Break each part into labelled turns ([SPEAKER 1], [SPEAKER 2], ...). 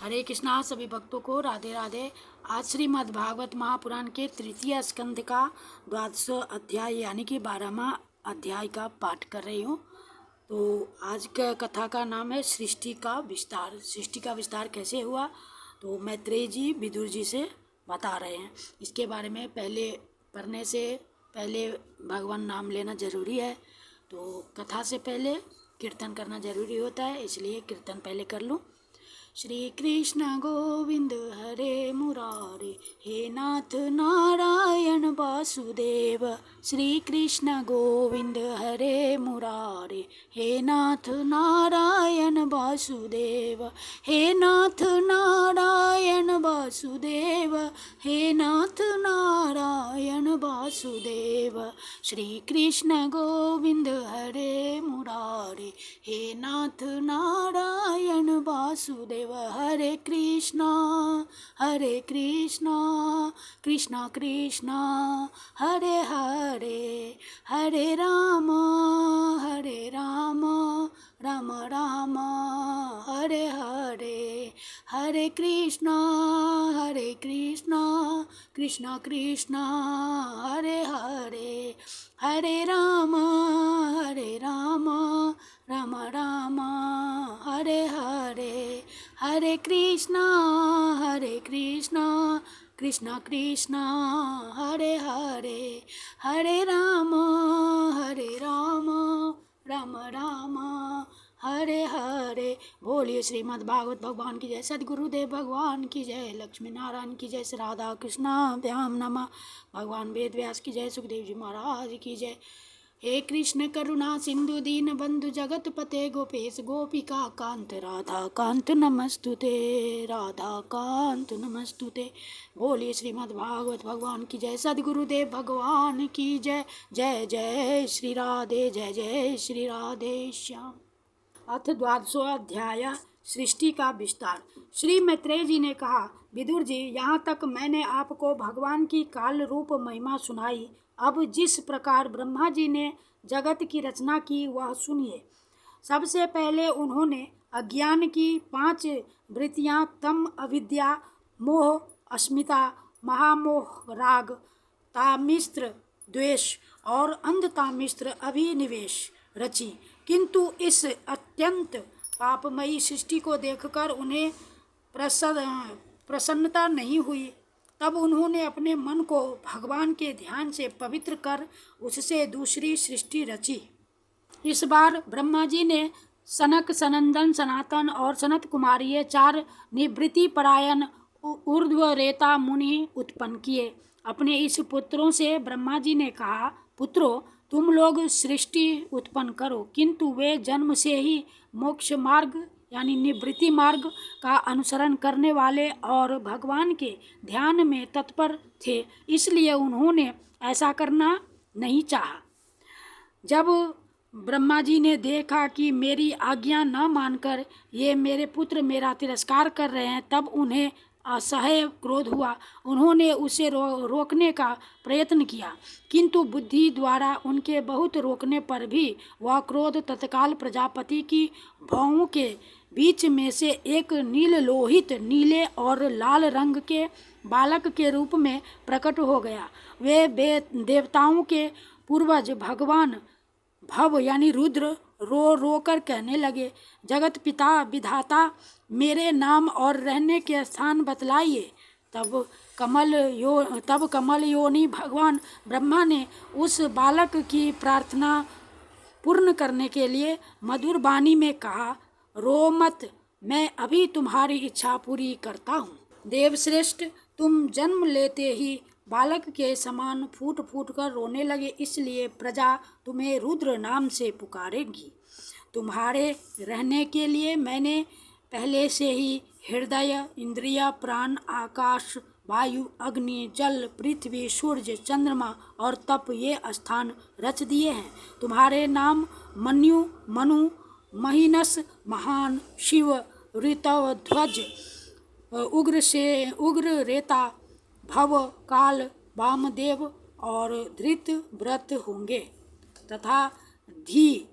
[SPEAKER 1] हरे कृष्णा। सभी भक्तों को राधे राधे। आज श्रीमद् भागवत महापुराण के तृतीय स्कंद का 12वां अध्याय यानी कि 12वां अध्याय का पाठ कर रही हूँ। तो आज का कथा का नाम है सृष्टि का विस्तार। सृष्टि का विस्तार कैसे हुआ तो मैत्रेय जी विदुर जी से बता रहे हैं। इसके बारे में पहले पढ़ने से पहले भगवान नाम लेना जरूरी है। तो कथा से पहले कीर्तन करना जरूरी होता है, इसलिए कीर्तन पहले कर लूँ। श्री कृष्ण गोविंद हरे मुरारे, हे नाथ नारायण वासुदेव। श्री कृष्ण गोविंद हरे मुरारे, हे नाथ नारायण वासुदेव। हे नाथ नारायण वासुदेव, हे नाथ नारायण वासुदेव। श्री कृष्ण गोविंद हरे मुरारे, हे नाथ नारायण वासुदेव। हरे कृष्णा कृष्णा कृष्णा हरे हरे, हरे राम राम राम हरे हरे। हरे कृष्णा कृष्णा कृष्णा हरे हरे, हरे राम राम राम हरे हरे। हरे कृष्णा कृष्णा कृष्णा हरे हरे, हरे राम राम राम हरे हरे। बोलिए श्रीमद् भागवत भगवान की जय, सद्गुरुदेव भगवान की जय, लक्ष्मी नारायण की जय, श्री राधा कृष्णाभ्याम नमः। भगवान वेद व्यास की जय, सुखदेव जी महाराज की जय। हे कृष्ण करुणा सिंधु दीन बंधु जगत पते गोपेश गोपिका कांत राधा कांत नमस्तुते, राधा कांत नमस्तुते। बोलिए श्रीमद् भागवत भगवान की जय, सद्गुरुदेव भगवान की जय। जय जय श्री राधे, जय जय श्री राधे श्याम। अथ 12वां अध्याय सृष्टि का विस्तार। श्री मैत्रेय जी ने कहा, विदुर जी, यहाँ तक मैंने आपको भगवान की काल रूप महिमा सुनाई। अब जिस प्रकार ब्रह्मा जी ने जगत की रचना की वह सुनिए। सबसे पहले उन्होंने अज्ञान की 5 वृत्तियाँ तम, अविद्या, मोह, अस्मिता, महामोह, राग, तामिस्त्र, द्वेष और अंधतामिस्त्र अभिनिवेश रची। किंतु इस अत्यंत पापमयी सृष्टि को देखकर उन्हें प्रसन्नता नहीं हुई। तब उन्होंने अपने मन को भगवान के ध्यान से पवित्र कर उससे दूसरी सृष्टि रची। इस बार ब्रह्मा जी ने सनक, सनंदन, सनातन और सनत कुमारी, ये 4 निवृत्ति परायण ऊर्ध्वरेता मुनि उत्पन्न किए। अपने इस पुत्रों से ब्रह्मा जी ने कहा, पुत्रों, तुम लोग सृष्टि उत्पन्न करो। किंतु वे जन्म से ही मोक्ष मार्ग यानी निवृत्ति मार्ग का अनुसरण करने वाले और भगवान के ध्यान में तत्पर थे, इसलिए उन्होंने ऐसा करना नहीं चाहा। जब ब्रह्मा जी ने देखा कि मेरी आज्ञा न मानकर ये मेरे पुत्र मेरा तिरस्कार कर रहे हैं, तब उन्हें असह्य क्रोध हुआ। उन्होंने उसे रोकने का प्रयत्न किया, किंतु बुद्धि द्वारा उनके बहुत रोकने पर भी वह क्रोध तत्काल प्रजापति की भौहों के बीच में से एक नील लोहित, नीले और लाल रंग के बालक के रूप में प्रकट हो गया। वे देवताओं के पूर्वज भगवान भव यानी रुद्र रो रो कर कहने लगे, जगत पिता विधाता, मेरे नाम और रहने के स्थान बतलाइए। तब कमल योनि भगवान ब्रह्मा ने उस बालक की प्रार्थना पूर्ण करने के लिए मधुर वाणी में कहा, रो मत, मैं अभी तुम्हारी इच्छा पूरी करता हूँ। देवश्रेष्ठ, तुम जन्म लेते ही बालक के समान फूट फूट कर रोने लगे, इसलिए प्रजा तुम्हें रुद्र नाम से पुकारेगी। तुम्हारे रहने के लिए मैंने पहले से ही हृदय, इंद्रिय, प्राण, आकाश, वायु, अग्नि, जल, पृथ्वी, सूर्य, चंद्रमा और तप ये स्थान रच दिए हैं। तुम्हारे नाम मन्यु, मनु, महिनस, महान, शिव, ऋतध्वज, उग्र रेता, भव, काल, वामदेव और धृत व्रत होंगे तथा धी,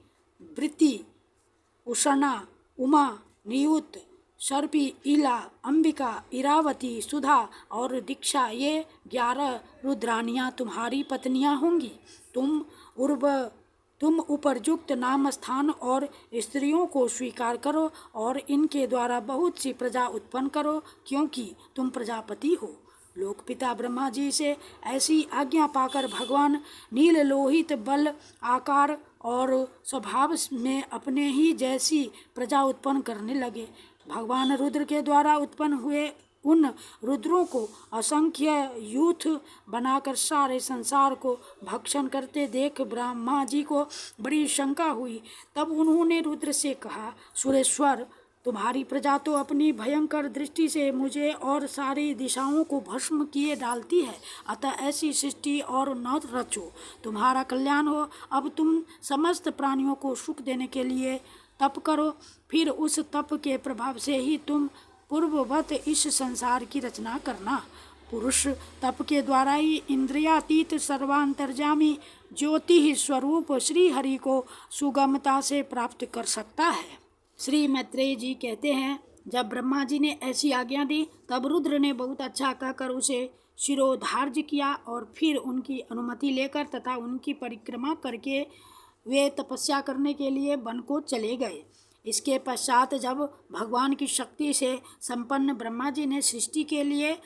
[SPEAKER 1] वृत्ति, उषणा, उमा, नियुत, सर्पी, इला, अंबिका, इरावती, सुधा और दीक्षा, ये 11 रुद्रानियां तुम्हारी पत्नियां होंगी। तुम उपरयुक्त नाम, स्थान और स्त्रियों को स्वीकार करो और इनके द्वारा बहुत सी प्रजा उत्पन्न करो, क्योंकि तुम प्रजापति हो। लोकपिता ब्रह्मा जी से ऐसी आज्ञा पाकर भगवान नील लोहित बल, आकार और स्वभाव में अपने ही जैसी प्रजा उत्पन्न करने लगे। भगवान रुद्र के द्वारा उत्पन्न हुए उन रुद्रों को असंख्य यूथ बनाकर सारे संसार को भक्षण करते देख ब्रह्मा जी को बड़ी शंका हुई। तब उन्होंने रुद्र से कहा, सुरेश्वर, तुम्हारी प्रजा तो अपनी भयंकर दृष्टि से मुझे और सारी दिशाओं को भस्म किए डालती है, अतः ऐसी सृष्टि और न रचो, तुम्हारा कल्याण हो। अब तुम समस्त प्राणियों को सुख देने के लिए तप करो, फिर उस तप के प्रभाव से ही तुम पूर्ववत इस संसार की रचना करना। पुरुष तप के द्वारा ही इंद्रियातीत सर्वांतर्यामी ज्योति स्वरूप श्री हरि को सुगमता से प्राप्त कर सकता है। श्री मैत्रेय जी कहते हैं, जब ब्रह्मा जी ने ऐसी आज्ञा दी तब रुद्र ने बहुत अच्छा कहकर उसे शिरोधार्य किया और फिर उनकी अनुमति लेकर तथा उनकी परिक्रमा करके वे तपस्या करने के लिए वन को चले गए। इसके पश्चात जब भगवान की शक्ति से संपन्न ब्रह्मा जी ने सृष्टि के लिए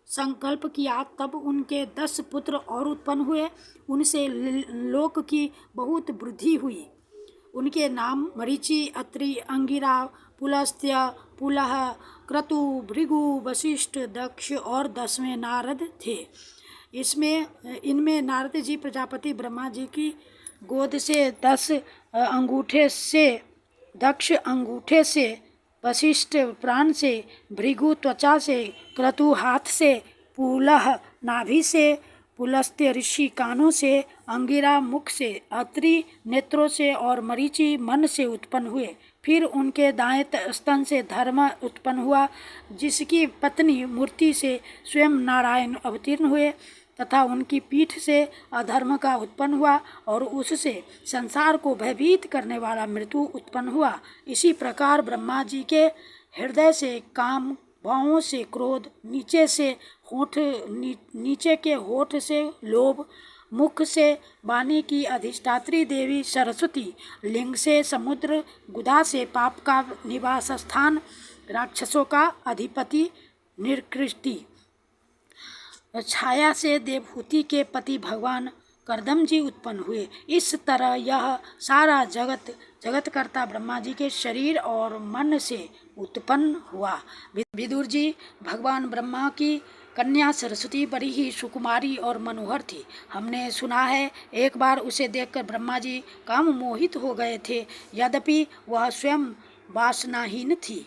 [SPEAKER 1] संकल्प किया तब उनके 10 पुत्र और उत्पन्न हुए। उनसे लोक की बहुत वृद्धि हुई। उनके नाम मरीचि, अत्रि, अंगिरा, पुलस्त्य, पुलह, क्रतु, भृगु, वशिष्ठ, दक्ष और 10वें नारद थे। इनमें नारद जी प्रजापति ब्रह्मा जी की गोद से, 10 अंगूठे से, दक्ष अंगूठे से, वशिष्ठ प्राण से, भृगु त्वचा से, क्रतु हाथ से, पुलह नाभि से, पुलस्त्य ऋषि कानों से, अंगिरा मुख से, अत्रि नेत्रों से और मरीचि मन से उत्पन्न हुए। फिर उनके दाएं स्तन से धर्म उत्पन्न हुआ, जिसकी पत्नी मूर्ति से स्वयं नारायण अवतीर्ण हुए, तथा उनकी पीठ से अधर्म का उत्पन्न हुआ और उससे संसार को भयभीत करने वाला मृत्यु उत्पन्न हुआ। इसी प्रकार ब्रह्मा जी के हृदय से काम, भावों से क्रोध, नीचे के होठ से लोभ, मुख से वाणी की अधिष्ठात्री देवी सरस्वती, लिंग से समुद्र, गुदा से पाप का निवास स्थान, राक्षसों का अधिपति निकृष्टि, छाया से देवहूति के पति भगवान कर्दम जी उत्पन्न हुए। इस तरह यह सारा जगतकर्ता ब्रह्मा जी के शरीर और मन से उत्पन्न हुआ। विदुर जी, भगवान ब्रह्मा की कन्या सरस्वती बड़ी ही सुकुमारी और मनोहर थी। हमने सुना है एक बार उसे देखकर ब्रह्मा जी काम मोहित हो गए थे, यद्यपि वह स्वयं वासनाहीन थी।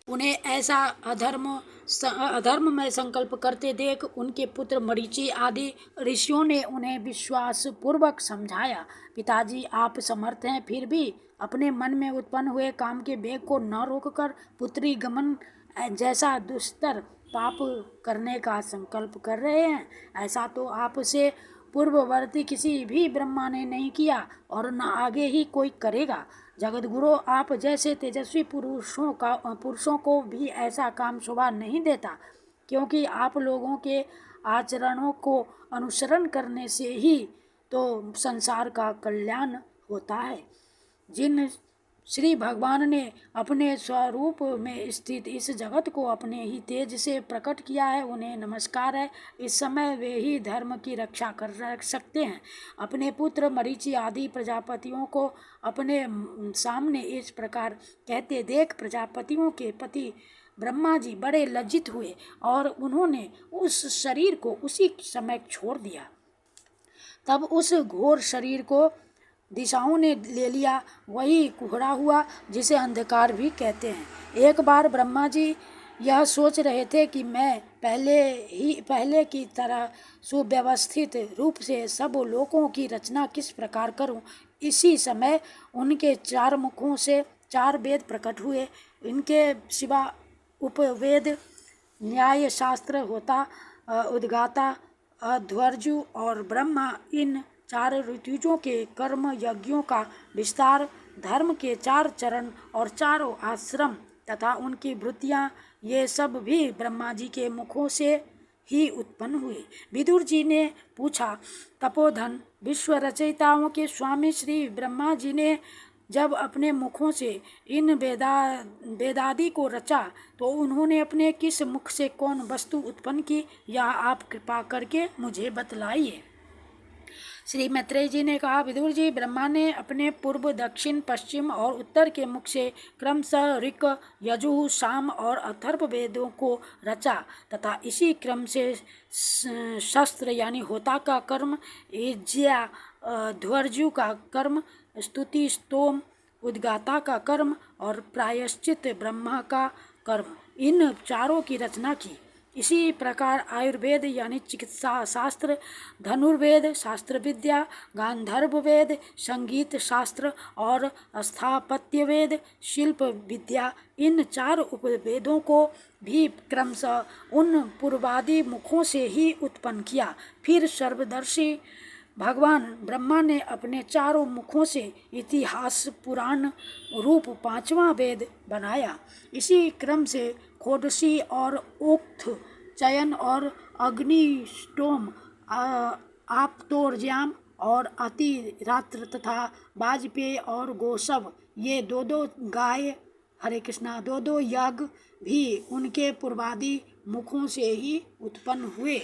[SPEAKER 1] उन्हें ऐसा अधर्म में संकल्प करते देख उनके पुत्र मरीचि आदि ऋषियों ने उन्हें विश्वास पूर्वक समझाया, पिताजी आप समर्थ हैं, फिर भी अपने मन में उत्पन्न हुए काम के वेग को न रोककर पुत्री गमन जैसा दुस्तर पाप करने का संकल्प कर रहे हैं। ऐसा तो आपसे पूर्ववर्ती किसी भी ब्रह्मा ने नहीं किया और न आगे ही कोई करेगा। जगत गुरु, आप जैसे तेजस्वी पुरुषों को भी ऐसा काम शोभा नहीं देता, क्योंकि आप लोगों के आचरणों को अनुसरण करने से ही तो संसार का कल्याण होता है। जिन श्री भगवान ने अपने स्वरूप में स्थित इस जगत को अपने ही तेज से प्रकट किया है, उन्हें नमस्कार है। इस समय वे ही धर्म की रक्षा कर सकते हैं। अपने पुत्र मरीचि आदि प्रजापतियों को अपने सामने इस प्रकार कहते देख प्रजापतियों के पति ब्रह्मा जी बड़े लज्जित हुए और उन्होंने उस शरीर को उसी समय छोड़ दिया। तब उस घोर शरीर को दिशाओं ने ले लिया, वही कुहरा हुआ जिसे अंधकार भी कहते हैं। एक बार ब्रह्मा जी यह सोच रहे थे कि मैं पहले की तरह सुव्यवस्थित रूप से सब लोकों की रचना किस प्रकार करूं। इसी समय उनके 4 मुखों से 4 वेद प्रकट हुए। इनके सिवा उपवेद, न्याय शास्त्र होता, उद्गाता, अध्वर्जु और ब्रह्मा इन 4 ऋतुजों के कर्म यज्ञों का विस्तार, धर्म के 4 चरण और 4 आश्रम तथा उनकी वृत्तियाँ, ये सब भी ब्रह्मा जी के मुखों से ही उत्पन्न हुई। विदुर जी ने पूछा, तपोधन विश्व रचयिताओं के स्वामी श्री ब्रह्मा जी ने जब अपने मुखों से इन वेदादि को रचा, तो उन्होंने अपने किस मुख से कौन वस्तु उत्पन्न की, यह आप कृपा करके मुझे बतलाइए। श्री मैत्रेय जी ने कहा, विदुर जी, ब्रह्मा ने अपने पूर्व, दक्षिण, पश्चिम और उत्तर के मुख से क्रमशः ऋक, यजुः, साम और अथर्व वेदों को रचा तथा इसी क्रम से शस्त्र यानी होता का कर्म, यज्ञ ध्वर्जु का कर्म, स्तुति स्तोम उद्गाता का कर्म और प्रायश्चित ब्रह्मा का कर्म, इन चारों की रचना की। इसी प्रकार आयुर्वेद यानी चिकित्सा शास्त्र, धनुर्वेद शास्त्र विद्या, गांधर्व वेद संगीत शास्त्र और स्थापत्य वेद शिल्प विद्या, इन 4 उपवेदों को भी क्रमशः उन पूर्वादि मुखों से ही उत्पन्न किया। फिर सर्वदर्शी भगवान ब्रह्मा ने अपने 4 मुखों से इतिहास पुराण रूप 5वां वेद बनाया। इसी क्रम से खोडसी और उक्त चयन और अग्निष्टोम, आप्तोर्ज्याम और अतिरात्र तथा वाजपेय और गोसव, ये 2-2 गाय, हरे कृष्णा, 2-2 यज्ञ भी उनके पूर्वादि मुखों से ही उत्पन्न हुए।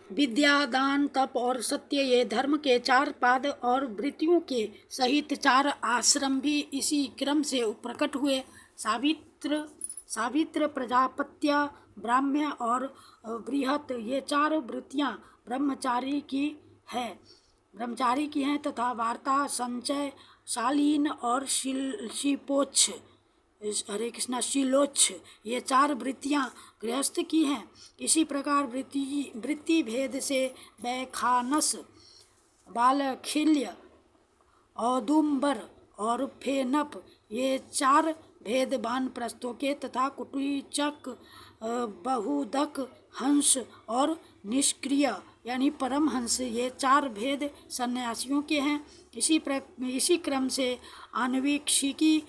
[SPEAKER 1] विद्या, दान, तप और सत्य, ये धर्म के 4 पाद और वृत्तियों के सहित 4 आश्रम भी इसी क्रम से प्रकट हुए। सावित्र, प्रजापत्य, ब्राह्म्य और बृहत, ये 4 वृत्तियां ब्रह्मचारी की हैं तथा वार्ता, संचय, शालीन और शिपोच्छ, हरे कृष्णा, शीलोच्छ, ये 4 वृत्तियां गृहस्थ की हैं। इसी प्रकार वृत्ति भेद से वैखानस, बालखिल्य, औदुंबर और फेनप, ये 4 भेद वानप्रस्थों के तथा कुटीचक, बहुदक, हंस और निष्क्रिय यानी परमहंस, ये 4 भेद सन्यासियों के हैं। इसी क्रम से आन्वीक्षिकी,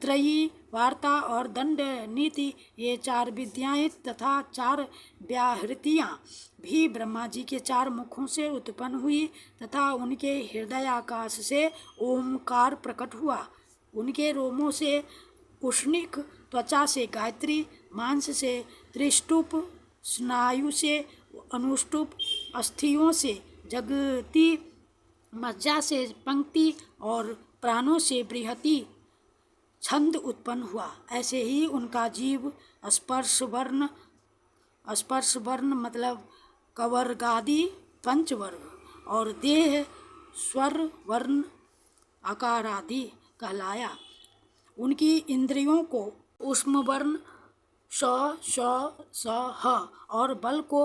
[SPEAKER 1] त्रयी, वार्ता और दंड नीति, ये 4 विद्याएं तथा 4 व्याहृतियाँ भी ब्रह्मा जी के 4 मुखों से उत्पन्न हुई तथा उनके हृदयाकाश से ओमकार प्रकट हुआ। उनके रोमों से उष्णिक, त्वचा से गायत्री, मांस से त्रिष्टुप, स्नायु से अनुष्टुप, अस्थियों से जगती, मज्जा से पंक्ति और प्राणों से बृहति छंद उत्पन्न हुआ। ऐसे ही उनका जीव स्पर्श वर्ण मतलब कवर्गादि 5 वर्ग और देह स्वर वर्ण आकारादि कहलाया। उनकी इंद्रियों को उष्म वर्ण श ह और बल को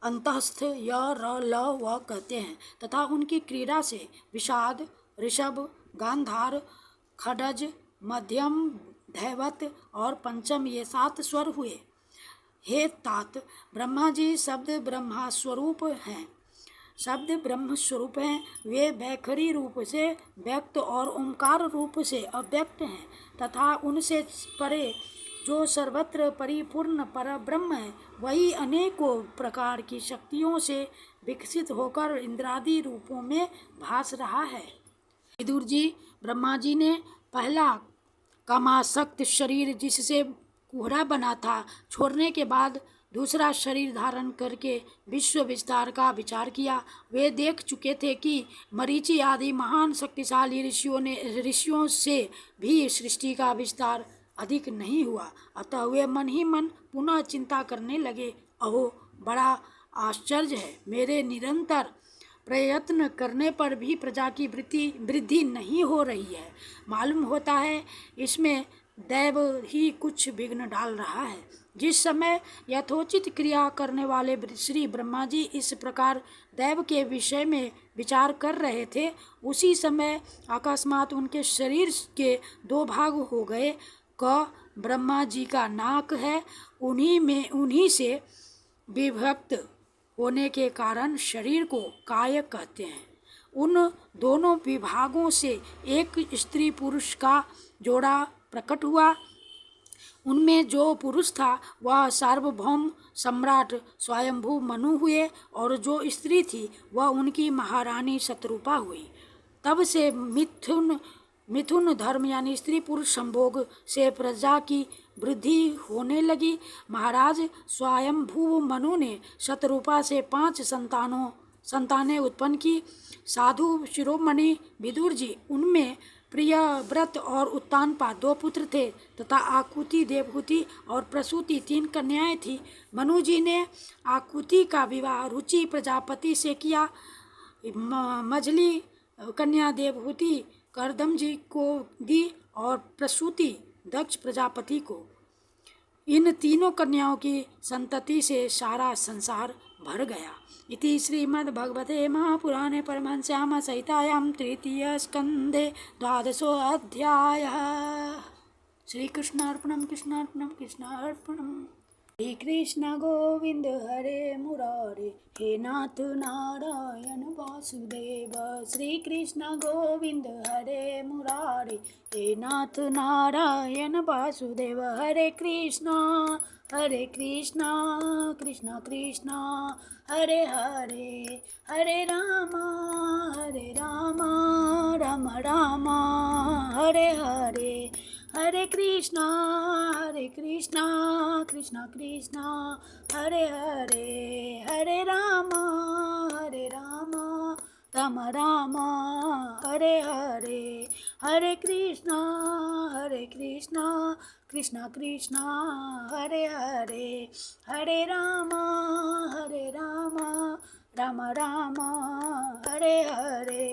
[SPEAKER 1] अंतस्थ य र ल व कहते हैं तथा उनकी क्रीड़ा से विषाद, ऋषभ, गांधार, खडज, मध्यम, धैवत और पंचम, ये 7 स्वर हुए। हे तात, ब्रह्मा जी शब्द ब्रह्मा स्वरूप हैं। शब्द ब्रह्म स्वरूप हैं। वे बैखरी रूप से व्यक्त और ओंकार रूप से अव्यक्त हैं तथा उनसे परे जो सर्वत्र परिपूर्ण पर ब्रह्म है, वही अनेकों प्रकार की शक्तियों से विकसित होकर इंद्रादि रूपों में भास रहा है। विदुर जी, ब्रह्मा जी ने पहला कामासक्त शरीर जिससे कुहरा बना था छोड़ने के बाद दूसरा शरीर धारण करके विश्व विस्तार का विचार किया। वे देख चुके थे कि मरीचि आदि महान शक्तिशाली ऋषियों से भी सृष्टि का विस्तार अधिक नहीं हुआ। अतः वे मन ही मन पुनः चिंता करने लगे, अहो बड़ा आश्चर्य है, मेरे निरंतर प्रयत्न करने पर भी प्रजा की वृद्धि नहीं हो रही है। मालूम होता है इसमें दैव ही कुछ विघ्न डाल रहा है। जिस समय यथोचित क्रिया करने वाले श्री ब्रह्मा जी इस प्रकार दैव के विषय में विचार कर रहे थे, उसी समय अकस्मात उनके शरीर के 2 भाग हो गए। क ब्रह्मा जी का नाक है, उन्हीं से विभक्त होने के कारण शरीर को काय कहते हैं। उन दोनों विभागों से एक स्त्री पुरुष का जोड़ा प्रकट हुआ। उनमें जो पुरुष था वह सार्वभौम सम्राट स्वयंभू मनु हुए और जो स्त्री थी वह उनकी महारानी शत्रुपा हुई। तब से मिथुन मिथुन धर्म यानी स्त्री पुरुष संभोग से प्रजा की वृद्धि होने लगी। महाराज स्वयंभू मनु ने शतरूपा से 5 संतानें उत्पन्न की। साधु शिरोमणि विदुर जी उनमें प्रियव्रत और उत्तानपा 2 पुत्र थे तथा आकुति, देवहूति और प्रसूति 3 कन्याएं थी। मनु जी ने आकुति का विवाह रुचि प्रजापति से किया। मझली कन्या देवहूति करदम जी को दी और प्रसूति दक्ष प्रजापति को। इन तीनों कन्याओं की संतति से सारा संसार भर गया। इति श्रीमद्भगवते महापुराणे परमहंस्याम संहितायां तृतीय स्कंदे 12वां अध्यायः। श्रीकृष्णार्पणं कृष्णार्पणं कृष्णार्पणम्। श्री कृष्ण गोविंद हरे मुरारे, हे नाथ नारायण वासुदेव। श्री कृष्ण गोविंद हरे मुरारे, हे नाथ नारायण वासुदेव। हरे कृष्णा कृष्णा कृष्णा हरे हरे, हरे रामा राम राम हरे हरे। हरे कृष्णा कृष्णा कृष्णा हरे हरे, हरे राम राम राम हरे हरे। हरे कृष्णा कृष्णा कृष्णा हरे हरे, हरे राम राम राम हरे हरे।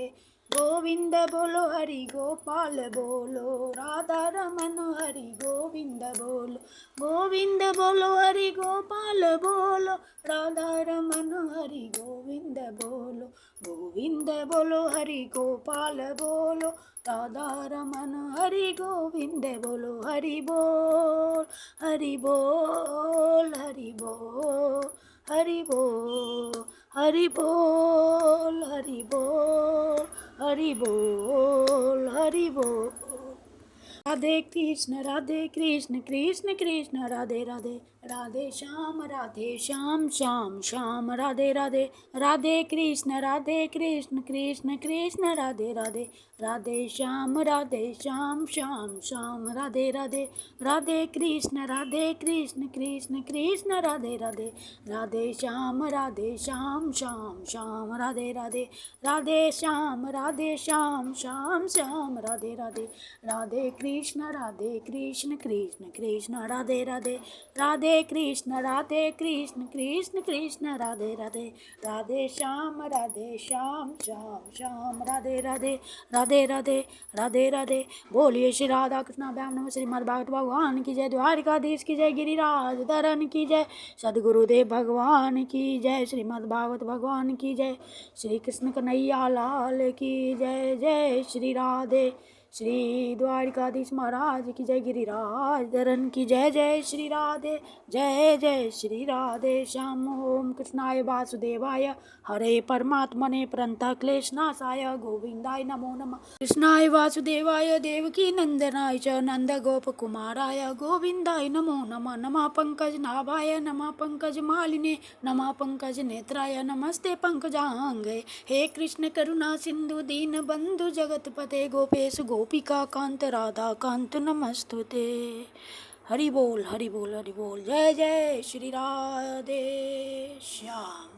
[SPEAKER 1] गोविंद बोलो हरि गोपाल बोलो, राधा रमन हरि गोविंद बोलो। गोविंद बोलो हरि गोपाल बोलो, राधा रमन हरि गोविंद बोलो। गोविंद बोलो हरि गोपाल बोलो, राधा रमन हरि गोविंद बोलो। हरि बोल हरि बोल हरि बोल हरि बोल हरि बोल हरि बोल हरि बोल हरि बोल। राधे कृष्ण कृष्ण कृष्ण राधे राधे, राधे श्याम श्याम श्याम राधे राधे। राधे कृष्ण कृष्ण कृष्ण राधे राधे, राधे श्याम श्याम श्याम राधे राधे। राधे कृष्ण कृष्ण कृष्ण राधे राधे, राधे श्याम श्याम श्याम राधे राधे। राधे श्याम श्याम श्याम राधे राधे। राधे कृष्ण कृष्ण कृष्ण राधे राधे, राधे कृष्ण कृष्ण राधे राधे। राधे श्याम श्याम श्याम राधे राधे, राधे राधे राधे राधे। बोलिए श्री राधा कृष्ण नमः। श्रीमद् भागवत भगवान की जय, द्वारिकाधीश की जय, गिरिराज धरन की जय, सद्गुरुदेव भगवान की जय, श्रीमद् भागवत भगवान की जय, श्री कृष्ण कन्हैया लाल की जय। जय श्री राधे, श्री द्वारिकाधीश महाराज की जय, गिरिराज धरन की जय। जय श्री राधे, जय जय श्री राधे श्याम। ओम कृष्णाय वासुदेवाय हरे परमात्मने प्रणतः क्लेशनाशाय गोविंदाय नमो नमः। कृष्णाय वासुदेवाय देवकी नंदनाय च नंद गोप कुमाराय गोविंदाय नमो नमः। नमः पंकज नाभाय नमः पंकज मालिने, नमः पंकज नेत्राय नमस्ते पंकजांगे। हे कृष्ण करुणा सिंधु दीन बंधु जगतपते, गोपेश गोपिका कांत राधा कांत नमस्तुते। हरि बोल हरि बोल हरि बोल। जय जय श्री राधे श्याम।